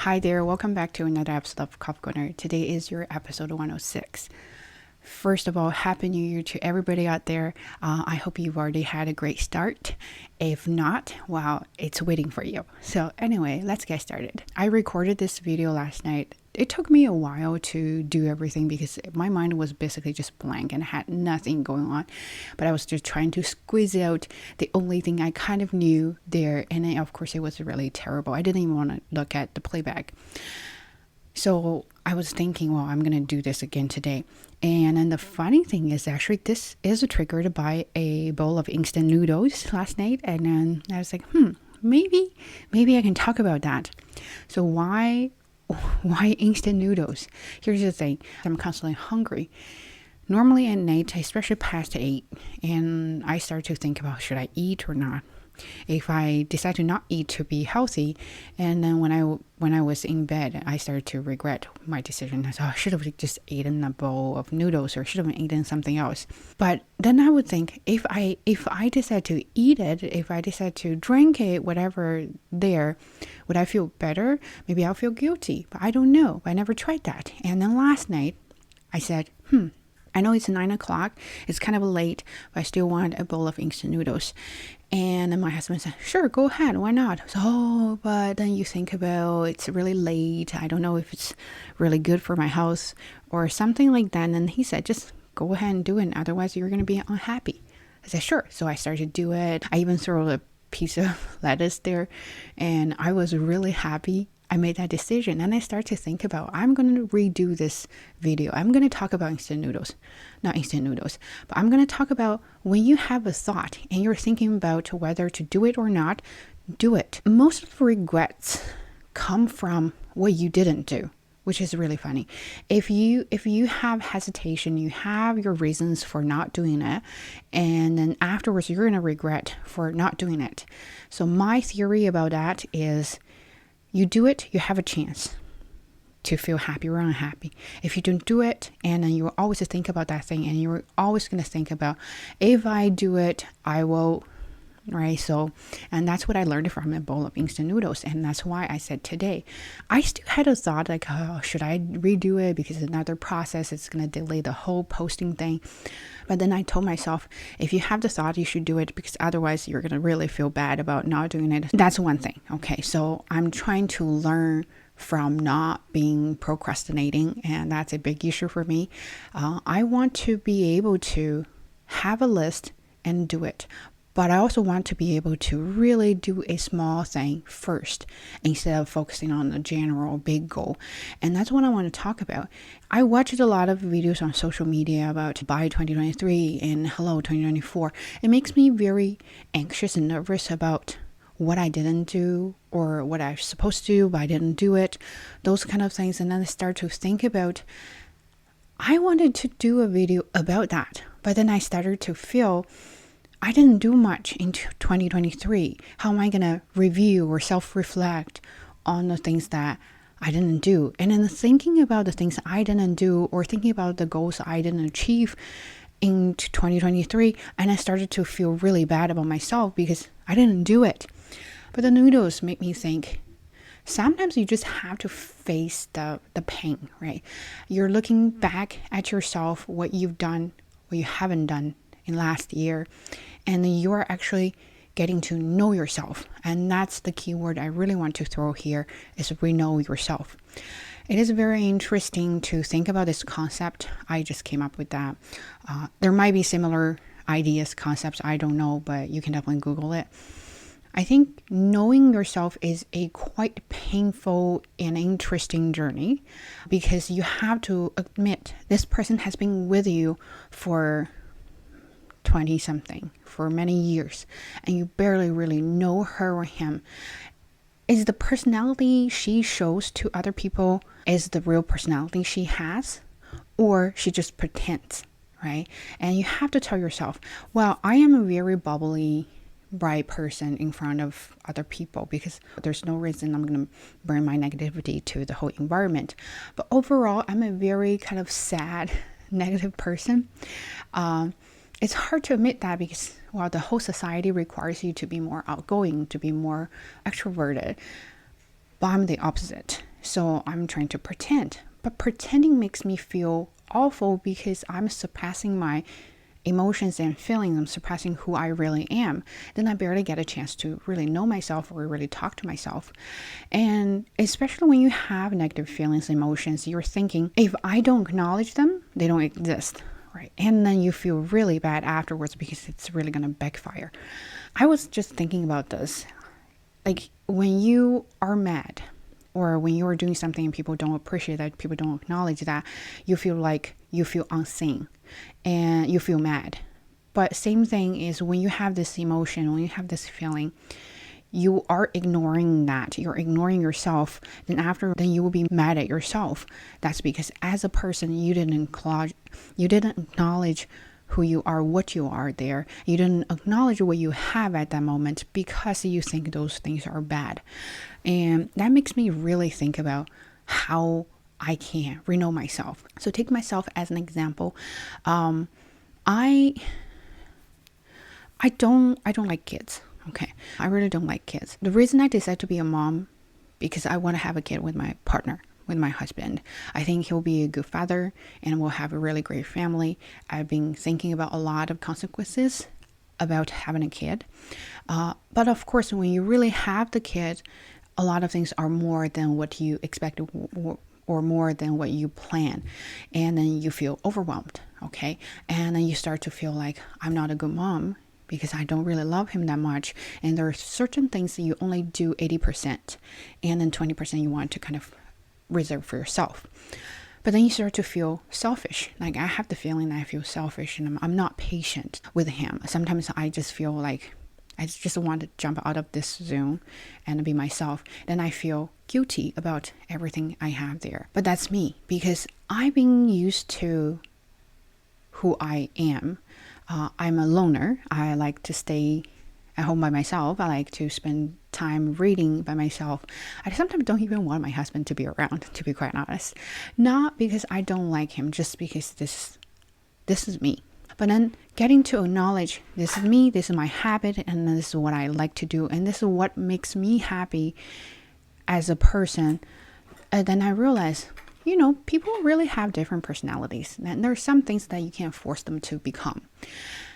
Hi there, welcome back to another episode of Coffee Corner. Today is your episode 106. First of all, Happy New Year to everybody out there. I hope you've already had a great start. If not, well, it's waiting for you. So anyway, let's get started. I recorded this video last night. It took me a while to do everything because my mind was basically just blank and had nothing going on. But I was just trying to squeeze out the only thing I kind of knew there. And then, of course, it was really terrible. I didn't even want to look at the playback. So I was thinking, well, I'm going to do this again today. And then the funny thing is actually this is triggered by a bowl of instant noodles last night. And then I was like, maybe I can talk about that. So why instant noodles? Here's the thing. I'm constantly hungry. Normally at night, especially past 8, and I start to think about should I eat or not. If I decide to not eat to be healthy, and then when I was in bed, I started to regret my decision. I thought I should have just eaten a bowl of noodles or should have eaten something else. But then I would think if I decide to eat it, if I decide to drink it, whatever there, would I feel better? Maybe I'll feel guilty, but I don't know. I never tried that. And then last night, I said, I know it's 9 o'clock. It's kind of late, but I still want a bowl of instant noodles. And then my husband said, sure, go ahead. Why not? So, but then you think about it's really late. I don't know if it's really good for my health or something like that. And he said, just go ahead and do it. Otherwise, you're going to be unhappy. I said, sure. So I started to do it. I even threw a piece of lettuce there. And I was really happy I made that decision. And I start to think about, I'm going to redo this video. I'm going to talk about instant noodles, not instant noodles, but I'm going to talk about when you have a thought and you're thinking about whether to do it or not, do it. Most of the regrets come from what you didn't do, which is really funny. If you have hesitation, you have your reasons for not doing it, and then afterwards you're going to regret for not doing it. So my theory about that is, you do it, you have a chance to feel happy or unhappy. If you don't do it, and then you always think about that thing, and you're always going to think about, if I do it, I will, right? So, and that's what I learned from a bowl of instant noodles. And that's why I said today, I still had a thought like, oh, should I redo it? Because it's another process, it's going to delay the whole posting thing. But then I told myself, if you have the thought, you should do it, because otherwise you're going to really feel bad about not doing it. That's one thing. Okay. So I'm trying to learn from not being procrastinating. And that's a big issue for me. I want to be able to have a list and do it. But I also want to be able to really do a small thing first instead of focusing on the general big goal. And that's what I want to talk about. I watched a lot of videos on social media about Bye 2023 and Hello 2024. It makes me very anxious and nervous about what I didn't do or what I was supposed to do, but I didn't do it. Those kind of things. And then I start to think about, I wanted to do a video about that. But then I started to feel I didn't do much in 2023. How am I going to review or self-reflect on the things that I didn't do? And then thinking about the things I didn't do or thinking about the goals I didn't achieve in 2023, and I started to feel really bad about myself because I didn't do it. But the noodles make me think, sometimes you just have to face the pain, right? You're looking back at yourself, what you've done, what you haven't done in last year, and you're actually getting to know yourself. And that's the key word I really want to throw here, is know yourself. It is very interesting to think about this concept. I just came up with that. There might be similar ideas, concepts, I don't know, but you can definitely Google it. I think knowing yourself is a quite painful and interesting journey, because you have to admit this person has been with you for 20 something, for many years, and you barely really know her or him. Is the personality she shows to other people is the real personality she has, or she just pretends, right? And you have to tell yourself, well, I am a very bubbly, bright person in front of other people because there's no reason I'm going to bring my negativity to the whole environment. But overall, I'm a very kind of sad, negative person. It's hard to admit that because, well, the whole society requires you to be more outgoing, to be more extroverted. But I'm the opposite. So I'm trying to pretend. But pretending makes me feel awful because I'm surpassing my emotions and feelings. I'm surpassing who I really am. Then I barely get a chance to really know myself or really talk to myself. And especially when you have negative feelings, emotions, you're thinking, if I don't acknowledge them, they don't exist. Right. And then you feel really bad afterwards because it's really going to backfire. I was just thinking about this. Like when you are mad or when you're doing something and people don't appreciate that, people don't acknowledge that, you feel unseen and you feel mad. But same thing is when you have this emotion, when you have this feeling, you are ignoring that. You're ignoring yourself. Then you will be mad at yourself. That's because as a person, you didn't acknowledge who you are, what you are there. You didn't acknowledge what you have at that moment because you think those things are bad. And that makes me really think about how I can know myself. So take myself as an example. I don't like kids. Okay. I really don't like kids. The reason I decided to be a mom, because I want to have a kid with my partner, with my husband. I think he'll be a good father and we'll have a really great family. I've been thinking about a lot of consequences about having a kid. But of course, when you really have the kid, a lot of things are more than what you expected or more than what you plan. And then you feel overwhelmed. Okay. And then you start to feel like I'm not a good mom, because I don't really love him that much. And there are certain things that you only do 80%. And then 20% you want to kind of reserve for yourself. But then you start to feel selfish. Like I have the feeling that I feel selfish and I'm not patient with him. Sometimes I just feel like I just want to jump out of this zone and be myself. Then I feel guilty about everything I have there. But that's me because I've been used to who I am. I'm a loner. I like to stay at home by myself. I like to spend time reading by myself. I sometimes don't even want my husband to be around, to be quite honest. Not because I don't like him, just because this is me. But then getting to acknowledge this is me, this is my habit, and this is what I like to do, and this is what makes me happy as a person. And then I realize, people really have different personalities. And there are some things that you can't force them to become.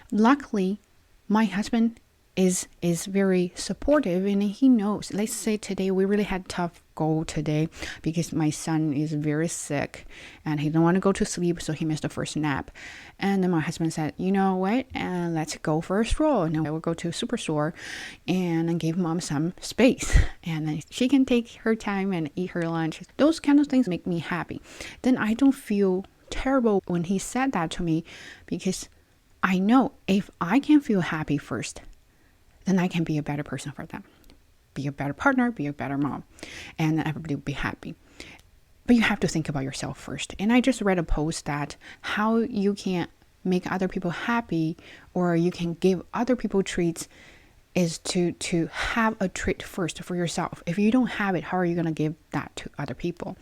Luckily, my husband is very supportive and he knows. Let's say today we really had tough goal today because my son is very sick and he didn't want to go to sleep, so he missed the first nap. And then my husband said, you know what, let's go for a stroll. And then we'll go to a superstore and give mom some space and then she can take her time and eat her lunch. Those kind of things make me happy. Then I don't feel terrible when he said that to me, because I know if I can feel happy first, then I can be a better person for them, be a better partner, be a better mom, and everybody will be happy. But you have to think about yourself first. And I just read a post that how you can make other people happy or you can give other people treats is to have a treat first for yourself. If you don't have it, how are you going to give that to other people?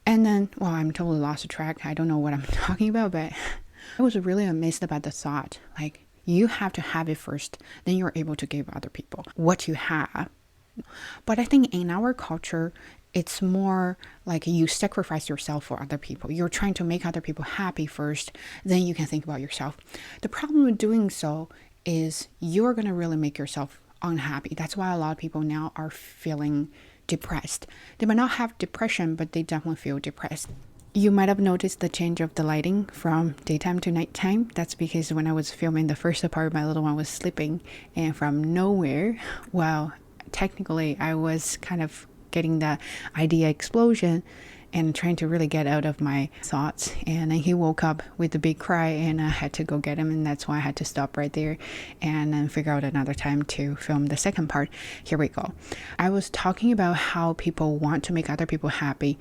And then, I'm totally lost track. I don't know what I'm talking about, but I was really amazed about the thought. Like, you have to have it first, then you're able to give other people what you have. But I think in our culture, it's more like you sacrifice yourself for other people. You're trying to make other people happy first, then you can think about yourself. The problem with doing so is you're going to really make yourself unhappy. That's why a lot of people now are feeling depressed. They might not have depression, but they definitely feel depressed. You might have noticed the change of the lighting from daytime to nighttime. That's because when I was filming the first part, my little one was sleeping, and from nowhere, technically I was kind of getting the idea explosion and trying to really get out of my thoughts. And then he woke up with a big cry and I had to go get him, and that's why I had to stop right there and then figure out another time to film the second part. Here we go. I was talking about how people want to make other people happy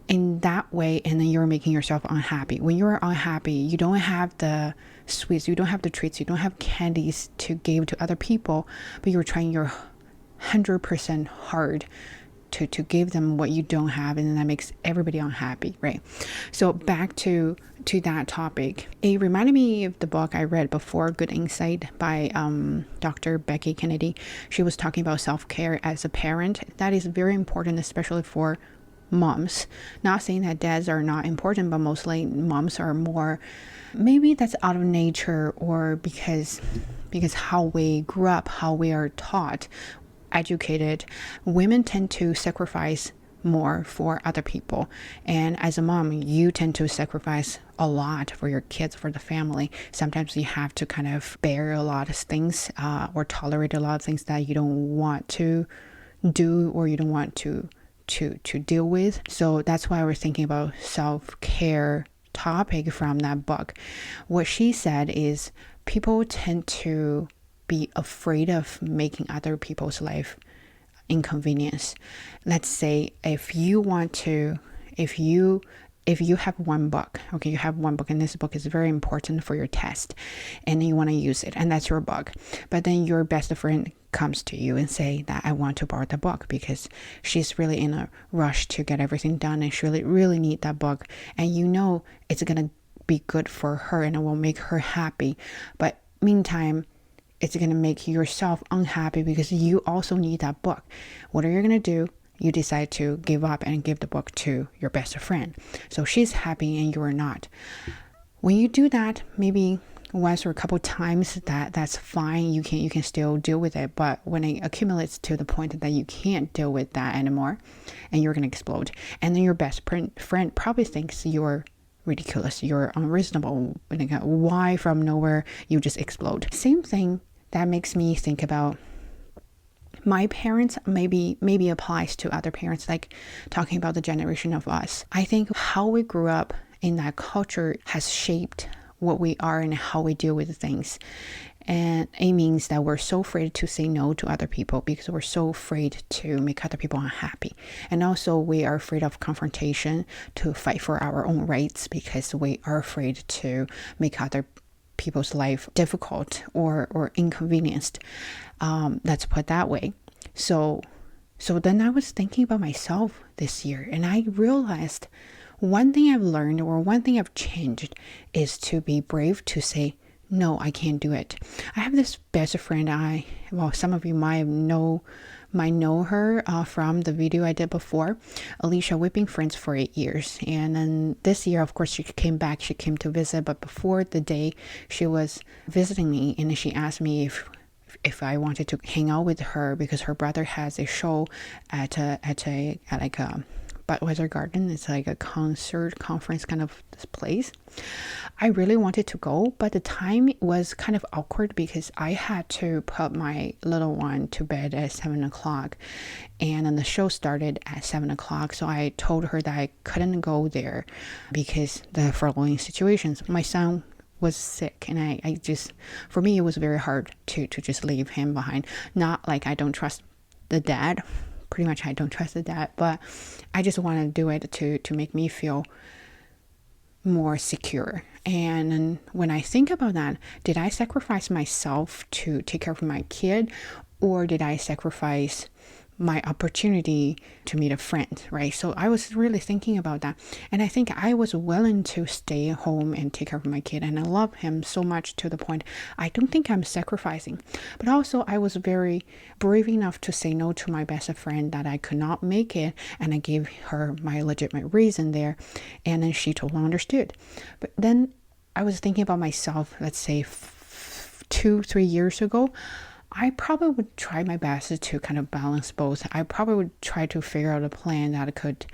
in that way, and then you're making yourself unhappy. When you're unhappy, you don't have the sweets, you don't have the treats, you don't have candies to give to other people, but you're trying your 100% hard to give them what you don't have, and then that makes everybody unhappy, right? So back to that topic, it reminded me of the book I read before, Good Insight, by Dr. Becky Kennedy. She was talking about self-care as a parent. That is very important, especially for moms. Not saying that dads are not important, but mostly moms are more, maybe that's out of nature, or because how we grew up, how we are taught, educated. Women tend to sacrifice more for other people, and as a mom, you tend to sacrifice a lot for your kids, for the family. Sometimes you have to kind of bear a lot of things, or tolerate a lot of things that you don't want to do, or you don't want to deal with. So that's why we're thinking about self-care topic from that book. What she said is, people tend to be afraid of making other people's life inconvenience. Let's say if you have one book, okay, you have one book, and this book is very important for your test, and you want to use it, and that's your book. But then your best friend comes to you and say that I want to borrow the book because she's really in a rush to get everything done, and she really need that book, and you know it's gonna be good for her and it will make her happy. But meantime, it's gonna make yourself unhappy because you also need that book. What are you gonna do? You decide to give up and give the book to your best friend. So she's happy and you're not. When you do that, maybe once or a couple times, that's fine. You can still deal with it. But when it accumulates to the point that you can't deal with that anymore, and you're gonna explode, and then your best friend probably thinks you're ridiculous, you're unreasonable. Why from nowhere you just explode? Same thing. That makes me think about my parents, maybe applies to other parents, like talking about the generation of us. I think how we grew up in that culture has shaped what we are and how we deal with things. And it means that we're so afraid to say no to other people because we're so afraid to make other people unhappy. And also we are afraid of confrontation, to fight for our own rights because we are afraid to make other people's life difficult or inconvenienced. Let's put it that way. So then I was thinking about myself this year, and I realized one thing I've learned, or one thing I've changed, is to be brave to say, no, I can't do it. I have this best friend. Some of you might know her from the video I did before. Alicia, we've been friends for 8 years. And then this year, of course, she came back. She came to visit. But before the day she was visiting me, and she asked me if I wanted to hang out with her because her brother has a show at like a Budweiser Garden. It's like a conference kind of place. I really wanted to go, but the time was kind of awkward because I had to put my little one to bed at 7 o'clock, and then the show started at 7 o'clock. So I told her that I couldn't go there because the following situations. My son was sick, and I just, for me, it was very hard to just leave him behind. Not like I don't trust the dad. Pretty much I don't trust the dad, but I just want to do it to make me feel more secure. And when I think about that, did I sacrifice myself to take care of my kid, or did I sacrifice my opportunity to meet a friend, right? So I was really thinking about that, and I think I was willing to stay home and take care of my kid, and I love him so much to the point I don't think I'm sacrificing. But also I was very brave enough to say no to my best friend that I could not make it, and I gave her my legitimate reason there, and then she totally understood. But then I was thinking about myself, let's say 2-3 years ago. I probably would try my best to kind of balance both. I probably would try to figure out a plan that could,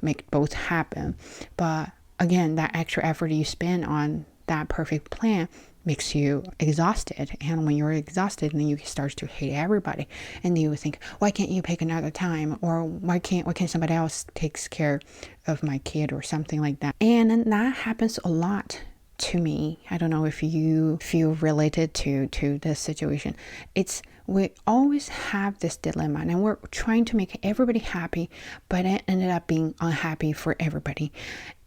make both happen. But again, that extra effort you spend on that perfect plan makes you exhausted. And when you're exhausted, then you start to hate everybody. And then you would think, why can't you pick another time? Or why can't somebody else takes care of my kid or something like that? And then that happens a lot to me. I don't know if you feel related to this situation. We always have this dilemma, and we're trying to make everybody happy, but it ended up being unhappy for everybody.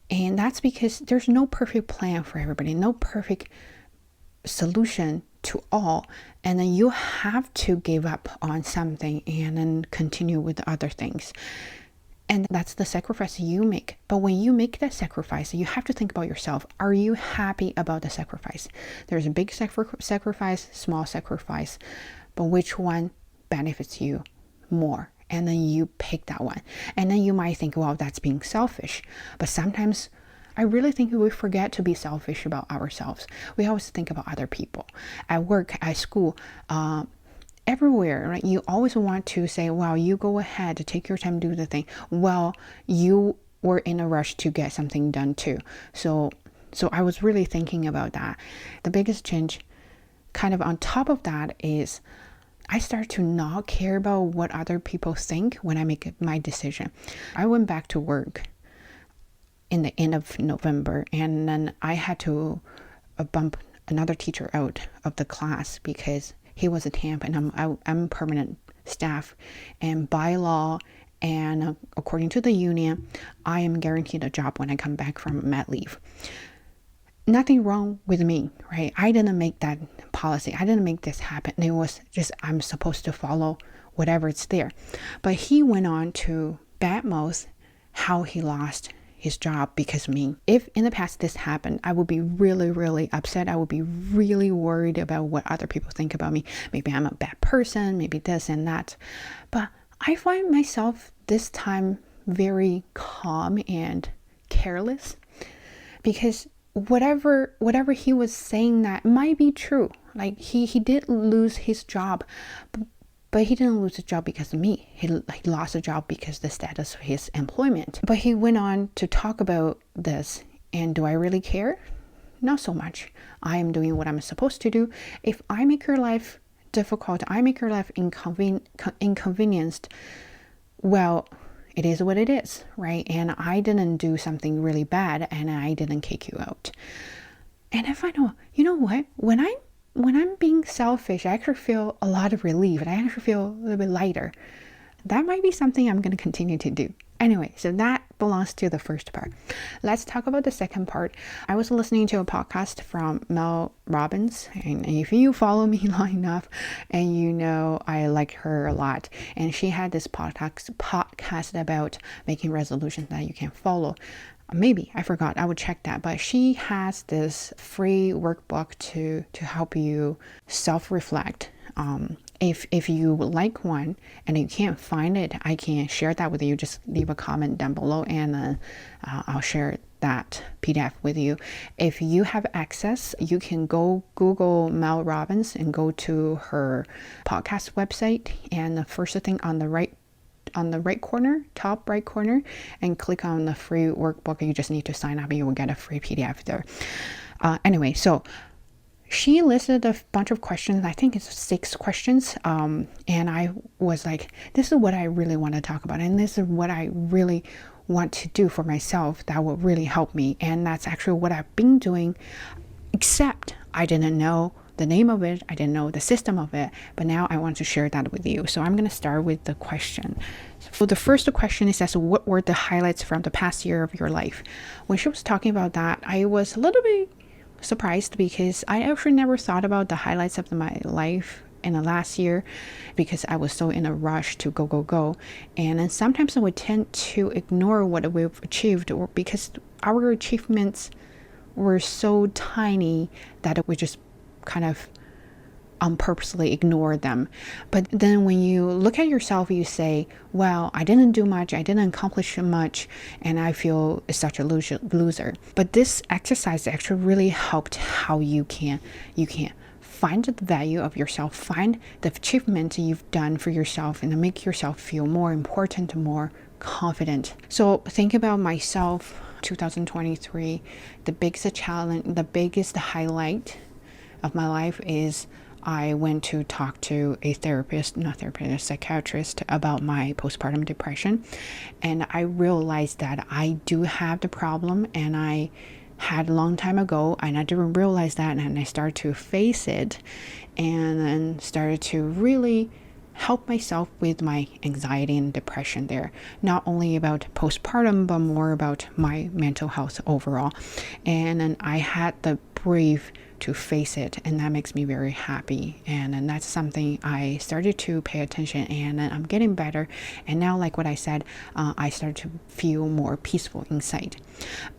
And that's because there's no perfect plan for everybody, no perfect solution to all, and then you have to give up on something and then continue with other things. And that's the sacrifice you make. But when you make that sacrifice, you have to think about yourself. Are you happy about the sacrifice? There's a big sacrifice, small sacrifice, but which one benefits you more? And then you pick that one. And then you might think, well, that's being selfish. But sometimes I really think we forget to be selfish about ourselves. We always think about other people. At work, at school, everywhere, right? You always want to say, well, you go ahead to take your time, do the thing. Well, you were in a rush to get something done too. So I was really thinking about that. The biggest change kind of on top of that is I start to not care about what other people think when I make my decision. I went back to work in the end of November, and then I had to bump another teacher out of the class because he was a temp and I'm permanent staff, and by law and according to the union, I am guaranteed a job when I come back from mat leave. Nothing wrong with me, right? I didn't make that policy. I didn't make this happen. It was just I'm supposed to follow whatever it's there. But he went on to badmouth how he lost his job because of me. If in the past this happened, I would be really, really upset. I would be really worried about what other people think about me. Maybe I'm a bad person, maybe this and that. But I find myself this time very calm and careless because whatever he was saying that might be true. Like he did lose his job, but he didn't lose his job because of me. He lost a job because of the status of his employment. But he went on to talk about this, and do I really care? Not so much. I am doing what I'm supposed to do. If I make your life difficult, I make your life inconvenienced, well, it is what it is, right? And I didn't do something really bad, and I didn't kick you out. And if I know, you know what? When I'm being selfish, I actually feel a lot of relief, and I actually feel a little bit lighter. That might be something I'm going to continue to do. Anyway, so that belongs to the first part. Let's talk about the second part. I was listening to a podcast from Mel Robbins, and if you follow me long enough, and you know I like her a lot, and she had this podcast about making resolutions that you can follow. Maybe, I forgot, I would check that, but she has this free workbook to help you self-reflect. If you would like one and you can't find it, I can share that with you. Just leave a comment down below, and I'll share that PDF with you. If you have access, you can go Google Mel Robbins and go to her podcast website, and the first thing on the right corner, top right corner, and click on the free workbook. You just need to sign up and you will get a free PDF there. Anyway, so she listed a bunch of questions. I think it's 6 questions. And I was like, this is what I really want to talk about. And this is what I really want to do for myself that will really help me. And that's actually what I've been doing, except I didn't know the name of it. I didn't know the system of it. But now I want to share that with you. So I'm going to start with the question. So the first question is, what were the highlights from the past year of your life? When she was talking about that, I was a little bit surprised because I actually never thought about the highlights of my life in the last year because I was so in a rush to go. And then sometimes I would tend to ignore what we've achieved, or because our achievements were so tiny that we just kind of purposely ignore them. But then when you look at yourself, you say, well, I didn't do much, I didn't accomplish much, and I feel such a loser. But this exercise actually really helped how you can find the value of yourself, find the achievement you've done for yourself, and make yourself feel more important, more confident. So think about myself, 2023, the biggest challenge, the biggest highlight of my life is I went to talk to a psychiatrist about my postpartum depression. And I realized that I do have the problem, and I had a long time ago, and I didn't realize that. And I started to face it, and then started to really help myself with my anxiety and depression there. Not only about postpartum, but more about my mental health overall. And then I had the brave to face it, and that makes me very happy. And that's something I started to pay attention, and I'm getting better. And now, like what I said, I started to feel more peaceful inside.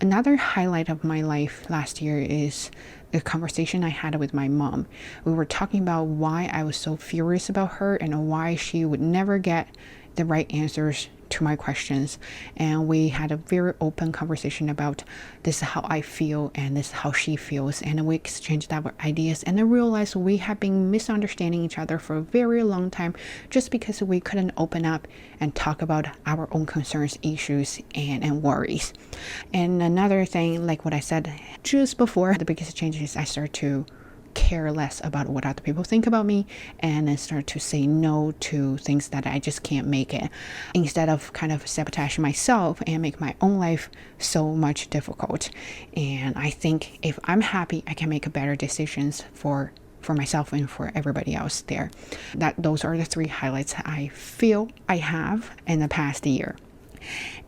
Another highlight of my life last year is a conversation I had with my mom. We were talking about why I was so furious about her and why she would never get the right answers to my questions. And we had a very open conversation about this is how I feel and this is how she feels. And we exchanged our ideas, and I realized we have been misunderstanding each other for a very long time just because we couldn't open up and talk about our own concerns, issues, and worries. And another thing, like what I said just before, the biggest change is I started to care less about what other people think about me, and then start to say no to things that I just can't make it, instead of kind of sabotaging myself and make my own life so much difficult. And I think if I'm happy, I can make better decisions for myself and for everybody else there. Those are the 3 highlights I feel I have in the past year.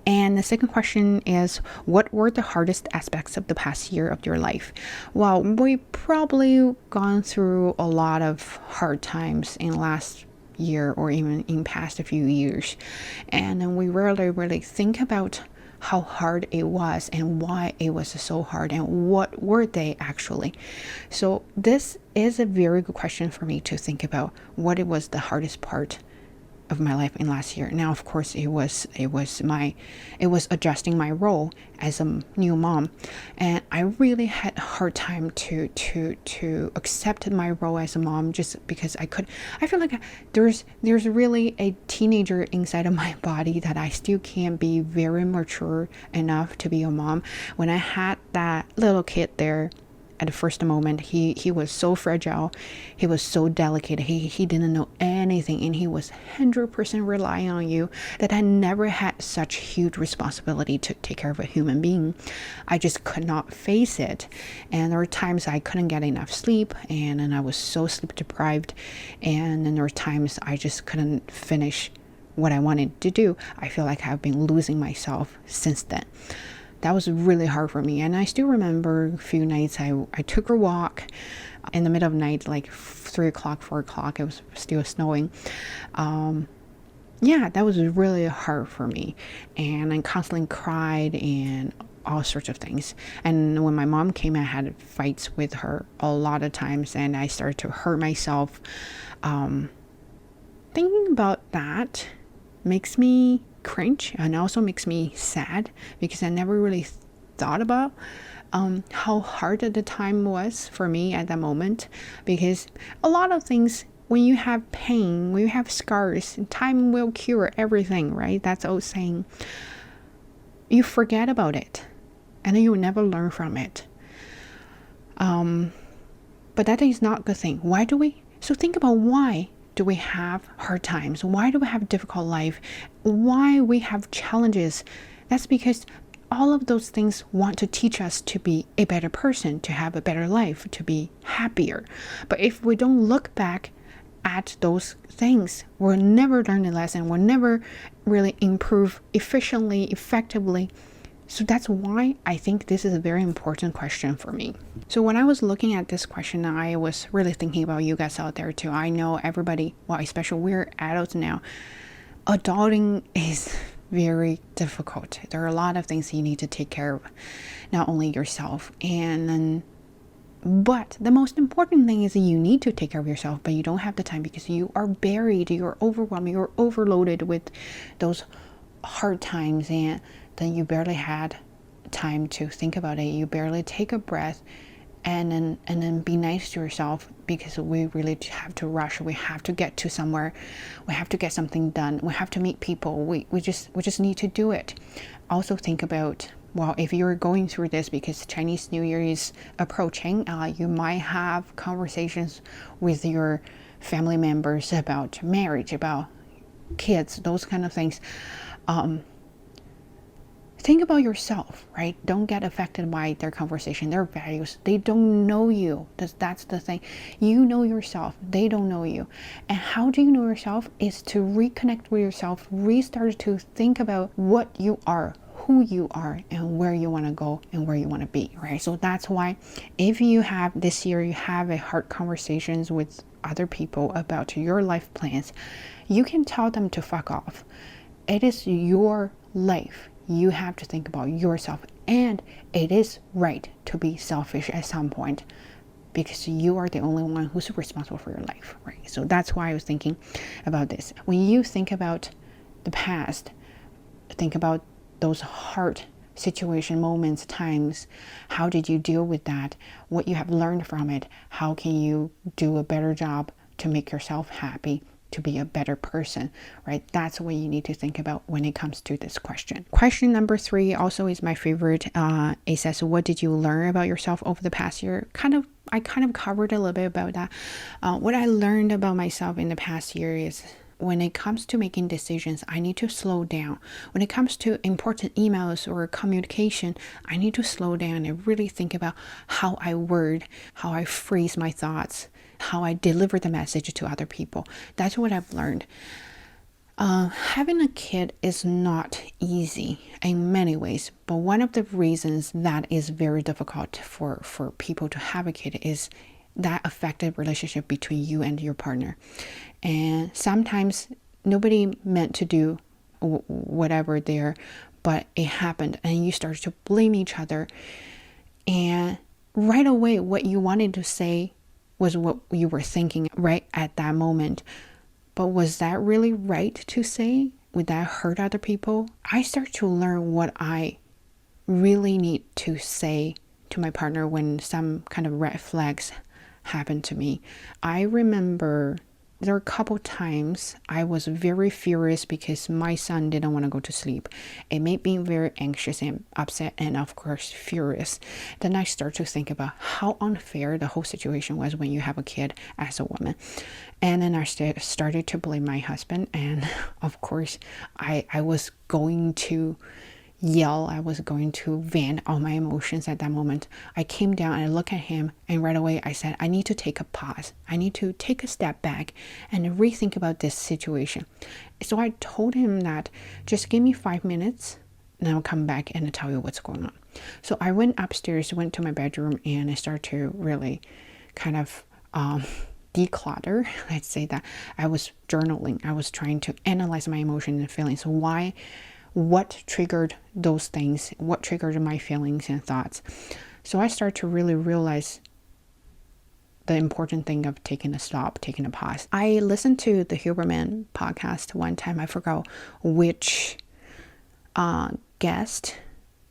And the second question is, what were the hardest aspects of the past year of your life? Well, we probably gone through a lot of hard times in last year or even in past a few years. And then we rarely really think about how hard it was and why it was so hard and what were they actually. So this is a very good question for me to think about. What it was the hardest part of my life in last year. Now, of course, it was adjusting my role as a new mom, and I really had a hard time to accept my role as a mom, just because I feel like there's really a teenager inside of my body that I still can't be very mature enough to be a mom. When I had that little kid there, at the first moment, he was so fragile, he was so delicate, he didn't know anything, and he was 100% relying on you, that I never had such huge responsibility to take care of a human being. I just could not face it, and there were times I couldn't get enough sleep, and I was so sleep deprived, and then there were times I just couldn't finish what I wanted to do. I feel like I've been losing myself since then. That was really hard for me. And I still remember a few nights I took a walk in the middle of the night, like 3 o'clock, 4 o'clock. It was still snowing. That was really hard for me. And I constantly cried and all sorts of things. And when my mom came, I had fights with her a lot of times, and I started to hurt myself. Thinking about that makes me cringe, and also makes me sad, because I never really thought about how hard the time was for me at that moment. Because a lot of things, when you have pain, when you have scars, time will cure everything, right? That's old saying. You forget about it, and then you will never learn from it. But that is not a good thing. So think about why do we have hard times? Why do we have a difficult life? Why we have challenges? That's because all of those things want to teach us to be a better person, to have a better life, to be happier. But if we don't look back at those things, we'll never learn the lesson. We'll never really improve efficiently, effectively. So that's why I think this is a very important question for me. So when I was looking at this question, I was really thinking about you guys out there too. I know everybody, well, especially we're adults now, adulting is very difficult. There are a lot of things you need to take care of, not only yourself. But the most important thing is that you need to take care of yourself, but you don't have the time because you are buried, you're overwhelmed, you're overloaded with those hard times, and then you barely had time to think about it. You barely take a breath and then be nice to yourself, because we really have to rush. We have to get to somewhere. We have to get something done. We have to meet people. We just need to do it. Also think about, well, if you're going through this because Chinese New Year is approaching, you might have conversations with your family members about marriage, about kids, those kind of things. Think about yourself, right? Don't get affected by their conversation, their values. They don't know you. That's the thing. You know yourself. They don't know you. And how do you know yourself? Is to reconnect with yourself, restart to think about what you are, who you are and where you want to go and where you want to be, right? So that's why if you have this year, you have a hard conversations with other people about your life plans, you can tell them to fuck off. It is your life. You have to think about yourself, and it is right to be selfish at some point because you are the only one who's responsible for your life, right? So that's why I was thinking about this. When you think about the past, think about those hard situation, moments, times. How did you deal with that? What you have learned from it? How can you do a better job to make yourself happy, to be a better person, right? That's what you need to think about when it comes to this question. Question number 3 also is my favorite. It says, what did you learn about yourself over the past year? I kind of covered a little bit about that. What I learned about myself in the past year is when it comes to making decisions, I need to slow down. When it comes to important emails or communication, I need to slow down and really think about how I word, how I phrase my thoughts, how I deliver the message to other people. That's what I've learned. Having a kid is not easy in many ways, but one of the reasons that is very difficult for people to have a kid is that affected relationship between you and your partner. And sometimes nobody meant to do whatever there, but it happened and you started to blame each other. And right away, what you wanted to say was what you were thinking right at that moment. But was that really right to say? Would that hurt other people? I start to learn what I really need to say to my partner when some kind of red flags happen to me. I remember there were a couple times I was very furious because my son didn't want to go to sleep. It made me very anxious and upset and of course furious. Then I start to think about how unfair the whole situation was when you have a kid as a woman. And then I started to blame my husband, and of course I was going to yell. I was going to vent all my emotions at that moment. I came down and I looked at him, and right away I said, I need to take a pause. I need to take a step back and rethink about this situation. So I told him that just give me 5 minutes and I'll come back and I'll tell you what's going on. So I went upstairs, went to my bedroom, and I started to really kind of declutter. Let's say that I was journaling. I was trying to analyze my emotions and feelings. What triggered those things? What triggered my feelings and thoughts? So I started to really realize the important thing of taking a stop, taking a pause. I listened to the Huberman podcast one time. I forgot which guest,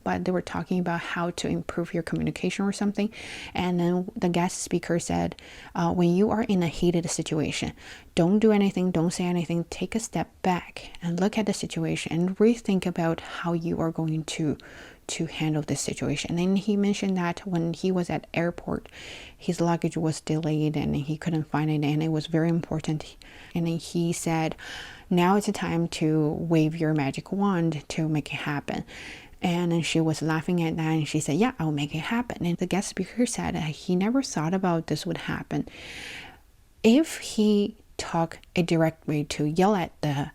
but they were talking about how to improve your communication or something. And then the guest speaker said, when you are in a heated situation, don't do anything, don't say anything, take a step back and look at the situation and rethink about how you are going to handle this situation. And then he mentioned that when he was at airport, his luggage was delayed and he couldn't find it, and it was very important. And then he said, now it's a time to wave your magic wand to make it happen. And then she was laughing at that, and she said, yeah, I'll make it happen. And the guest speaker said he never thought about this would happen. If he took a direct way to yell at the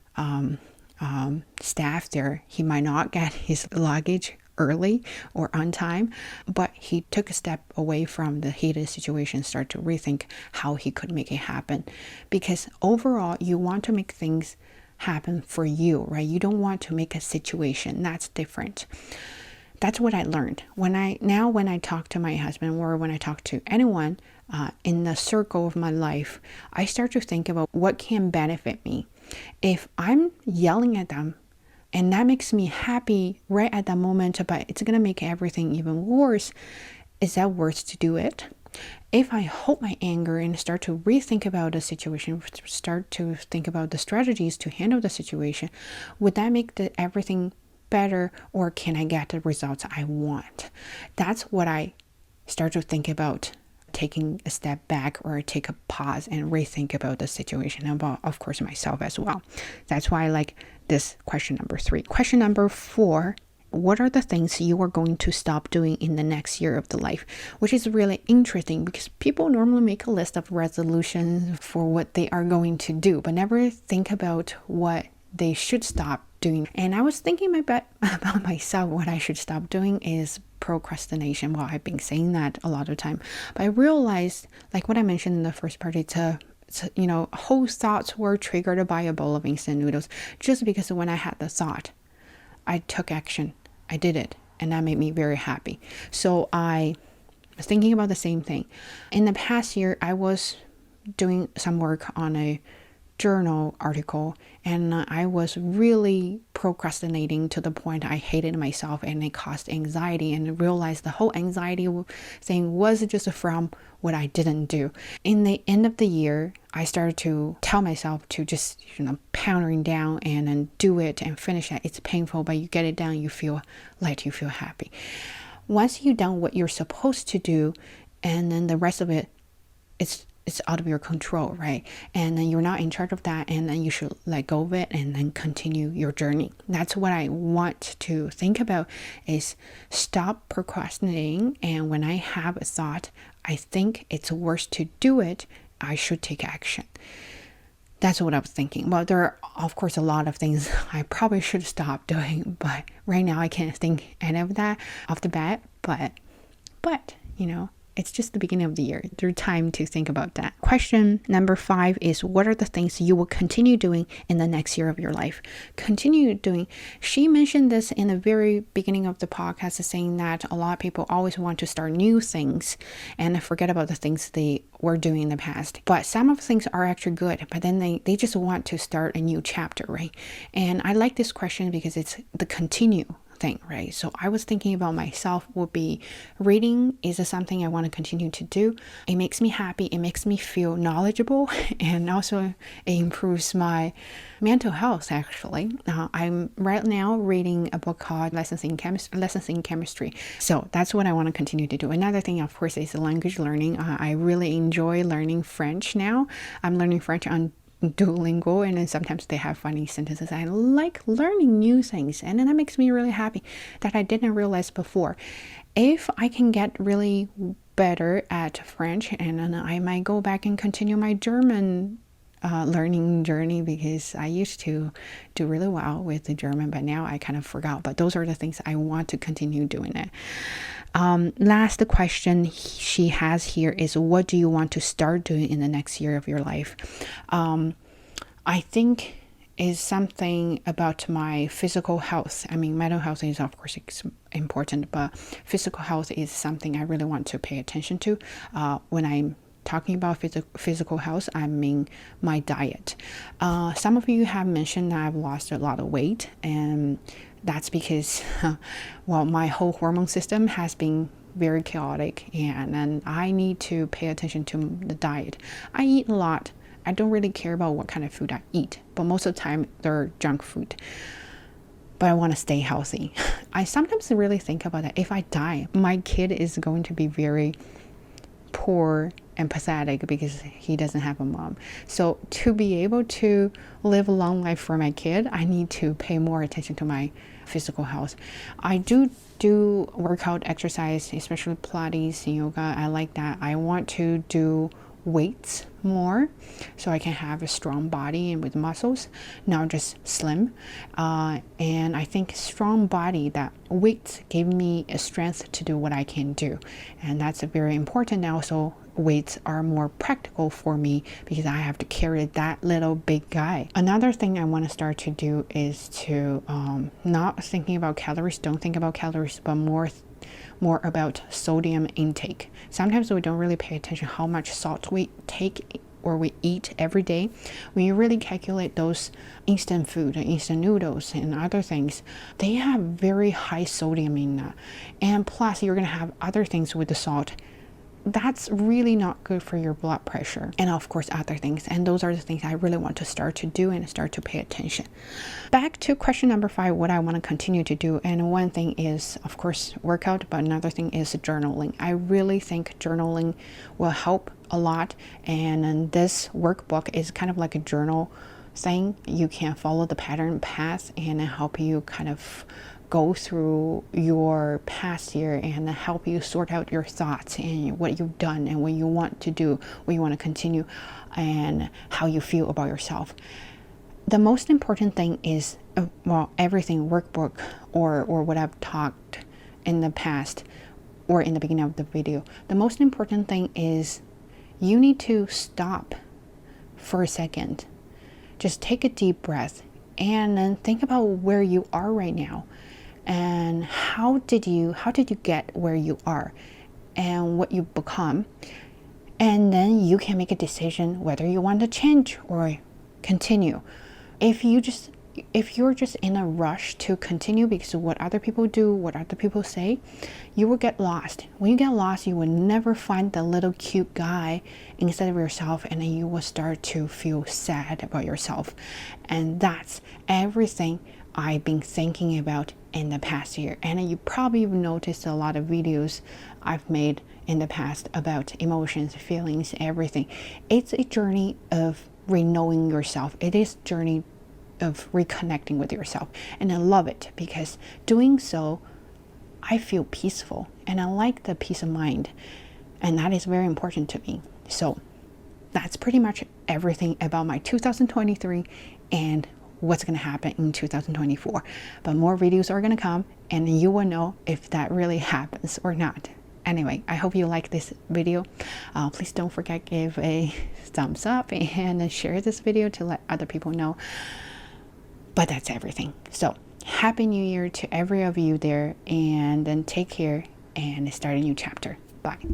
staff there, he might not get his luggage early or on time, but he took a step away from the heated situation, start to rethink how he could make it happen. Because overall, you want to make things happen for you, right? You don't want to make a situation that's different. That's what I learned when I talk to my husband or when I talk to anyone in the circle of my life. I start to think about what can benefit me. If I'm yelling at them and that makes me happy right at that moment, but it's gonna make everything even worse, is that worth to do it? If I hold my anger and start to rethink about the situation, start to think about the strategies to handle the situation, would that make everything better, or can I get the results I want? That's what I start to think about, taking a step back or take a pause and rethink about the situation, and about, of course, myself as well. That's why I like this question number 3. Question number 4. What are the things you are going to stop doing in the next year of the life? Which is really interesting because people normally make a list of resolutions for what they are going to do, but never think about what they should stop doing. And I was thinking about myself, what I should stop doing is procrastination. Well, I've been saying that a lot of time, but I realized, like what I mentioned in the first part, it's whole thoughts were triggered by a bowl of instant noodles, just because when I had the thought, I took action, I did it, and that made me very happy. So I was thinking about the same thing. In the past year, I was doing some work on a journal article, and I was really procrastinating to the point I hated myself, and it caused anxiety, and I realized the whole anxiety thing was just from what I didn't do. In the end of the year, I started to tell myself to just powering down and then do it and finish it. It's painful, but you get it done, you feel light, you feel happy. Once you've done what you're supposed to do, and then the rest of it, it's out of your control, right? And then you're not in charge of that, and then you should let go of it and then continue your journey. That's what I want to think about, is stop procrastinating. And when I have a thought, I think it's worse to do it, I should take action. That's what I was thinking. Well, there are, of course, a lot of things I probably should stop doing, but right now I can't think any of that off the bat. But it's just the beginning of the year. There's time to think about that. Question number 5 is, what are the things you will continue doing in the next year of your life? Continue doing. She mentioned this in the very beginning of the podcast, saying that a lot of people always want to start new things and forget about the things they were doing in the past. But some of the things are actually good, but then they just want to start a new chapter, right? And I like this question because it's the continue thing, right? So I was thinking about myself would be reading is something I want to continue to do. It makes me happy. It makes me feel knowledgeable, and also it improves my mental health, actually. I'm right now reading a book called Lessons in Chemistry. So that's what I want to continue to do. Another thing, of course, is language learning. I really enjoy learning French now. I'm learning French on Duolingo, and then sometimes they have funny sentences. I like learning new things, and then that makes me really happy that I didn't realize before. If I can get really better at French, and then I might go back and continue my German learning journey, because I used to do really well with the German, but now I kind of forgot. But those are the things I want to continue doing it. Last question she has here is, what do you want to start doing in the next year of your life? I think is something about my physical health. I mean, mental health is of course important, but physical health is something I really want to pay attention to. When I'm talking about physical health, I mean my diet. Some of you have mentioned that I've lost a lot of weight, and that's because, my whole hormone system has been very chaotic, and then I need to pay attention to the diet. I eat a lot. I don't really care about what kind of food I eat, but most of the time they're junk food. But I want to stay healthy. I sometimes really think about that. If I die, my kid is going to be very poor and pathetic because he doesn't have a mom. So to be able to live a long life for my kid, I need to pay more attention to my physical health. I do workout exercise, especially Pilates and yoga. I like that. I want to do weights more so I can have a strong body and with muscles, not just slim. And I think strong body, that weights give me a strength to do what I can do, and that's very important. Now, so weights are more practical for me because I have to carry that little big guy. Another thing I want to start to do is to not thinking about calories, don't think about calories, but more about sodium intake. Sometimes we don't really pay attention how much salt we take or we eat every day. When you really calculate those instant food, instant noodles and other things, they have very high sodium in that. And plus you're going to have other things with the salt. That's really not good for your blood pressure, and of course other things. And those are the things I really want to start to do and start to pay attention. Back to question number 5, what I want to continue to do. And one thing is, of course, workout, but another thing is journaling. I really think journaling will help a lot, and this workbook is kind of like a journal thing. You can follow the path and help you kind of go through your past year and help you sort out your thoughts and what you've done and what you want to do, what you want to continue, and how you feel about yourself. the most important thing is, well, everything workbook or what I've talked in the past or in the beginning of the video, the most important thing is you need to stop for a second. Just take a deep breath and then think about where you are right now and how did you get where you are and what you become. And then you can make a decision whether you want to change or continue. If you're just in a rush to continue because of what other people do, what other people say, you will get lost. When you get lost, you will never find the little cute guy instead of yourself, and then you will start to feel sad about yourself. And that's everything I've been thinking about in the past year. And you probably noticed a lot of videos I've made in the past about emotions, feelings, everything. It's a journey of re-knowing yourself. It is a journey of reconnecting with yourself, and I love it because doing so I feel peaceful and I like the peace of mind, and that is very important to me. So that's pretty much everything about my 2023 and what's going to happen in 2024. But more videos are going to come and you will know if that really happens or not. Anyway, I hope you like this video. Please don't forget give a thumbs up and share this video to let other people know. But that's everything. So happy new year to every of you there, and then take care and start a new chapter. Bye.